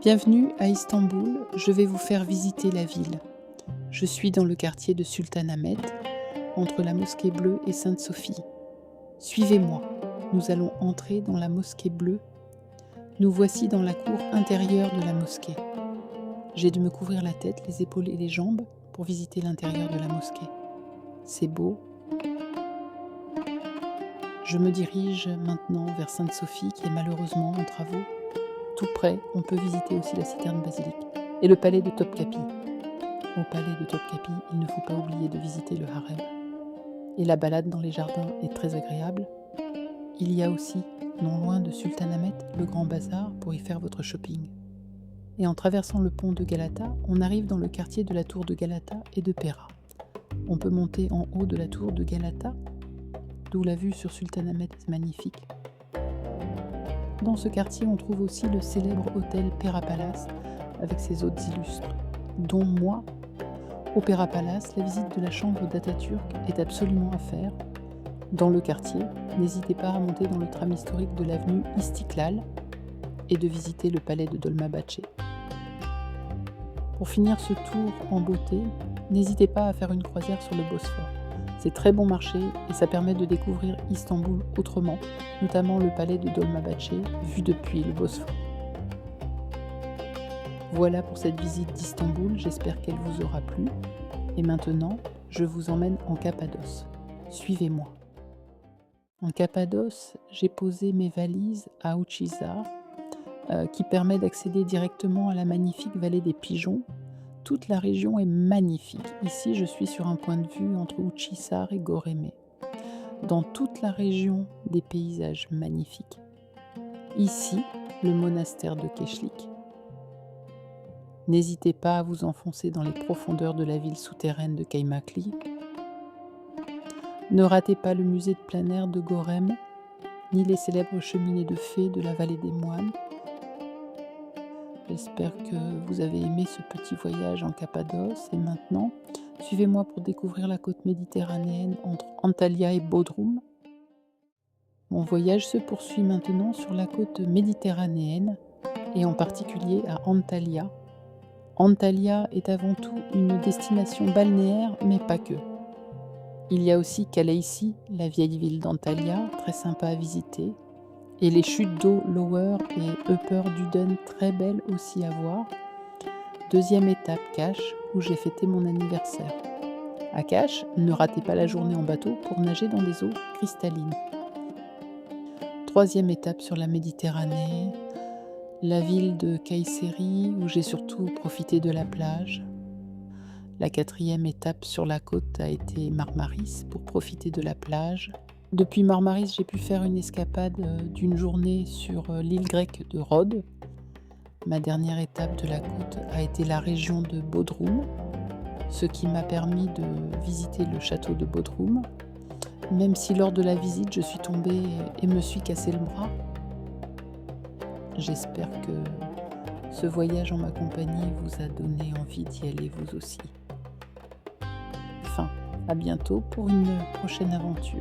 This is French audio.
Bienvenue à Istanbul, je vais vous faire visiter la ville. Je suis dans le quartier de Sultanahmet, entre la mosquée bleue et Sainte-Sophie. Suivez-moi, nous allons entrer dans la mosquée bleue. Nous voici dans la cour intérieure de la mosquée. J'ai de me couvrir la tête, les épaules et les jambes pour visiter l'intérieur de la mosquée. C'est beau. Je me dirige maintenant vers Sainte-Sophie qui est malheureusement en travaux. Tout près, on peut visiter aussi la citerne basilique et le palais de Topkapi. Au palais de Topkapi, il ne faut pas oublier de visiter le harem. Et la balade dans les jardins est très agréable. Il y a aussi, non loin de Sultanahmet, le grand bazar pour y faire votre shopping. Et en traversant le pont de Galata, on arrive dans le quartier de la tour de Galata et de Pera. On peut monter en haut de la tour de Galata, d'où la vue sur Sultanahmet est magnifique. Dans ce quartier, on trouve aussi le célèbre hôtel Pera Palace avec ses hôtes illustres, dont moi. Au Pera Palace, la visite de la chambre d'Atatürk est absolument à faire. Dans le quartier, n'hésitez pas à monter dans le tram historique de l'avenue Istiklal et de visiter le palais de Dolmabahçe. Pour finir ce tour en beauté, n'hésitez pas à faire une croisière sur le Bosphore. C'est très bon marché et ça permet de découvrir Istanbul autrement, notamment le palais de Dolmabahçe vu depuis le Bosphore. Voilà pour cette visite d'Istanbul, j'espère qu'elle vous aura plu. Et maintenant, je vous emmène en Cappadoce. Suivez-moi. En Cappadoce, j'ai posé mes valises à Uçhisar, qui permet d'accéder directement à la magnifique vallée des Pigeons. Toute la région est magnifique. Ici, je suis sur un point de vue entre Uçhisar et Göreme. Dans toute la région, des paysages magnifiques. Ici, le monastère de Keşlik. N'hésitez pas à vous enfoncer dans les profondeurs de la ville souterraine de Kaymakli. Ne ratez pas le musée de plein air de Göreme, ni les célèbres cheminées de fées de la vallée des moines. J'espère que vous avez aimé ce petit voyage en Cappadoce et maintenant, suivez-moi pour découvrir la côte méditerranéenne entre Antalya et Bodrum. Mon voyage se poursuit maintenant sur la côte méditerranéenne et en particulier à Antalya. Antalya est avant tout une destination balnéaire, mais pas que. Il y a aussi Kaleïssi, la vieille ville d'Antalya, très sympa à visiter, et les chutes d'eau Lower et Upper Duden, très belles aussi à voir. Deuxième étape, Kaş, où j'ai fêté mon anniversaire. À Kaş, ne ratez pas la journée en bateau pour nager dans des eaux cristallines. Troisième étape sur la Méditerranée, la ville de Kayseri, où j'ai surtout profité de la plage. La quatrième étape sur la côte a été Marmaris, pour profiter de la plage. Depuis Marmaris, j'ai pu faire une escapade d'une journée sur l'île grecque de Rhodes. Ma dernière étape de la côte a été la région de Bodrum, ce qui m'a permis de visiter le château de Bodrum, même si lors de la visite, je suis tombée et me suis cassé le bras. J'espère que ce voyage en ma compagnie vous a donné envie d'y aller vous aussi. Enfin, à bientôt pour une prochaine aventure.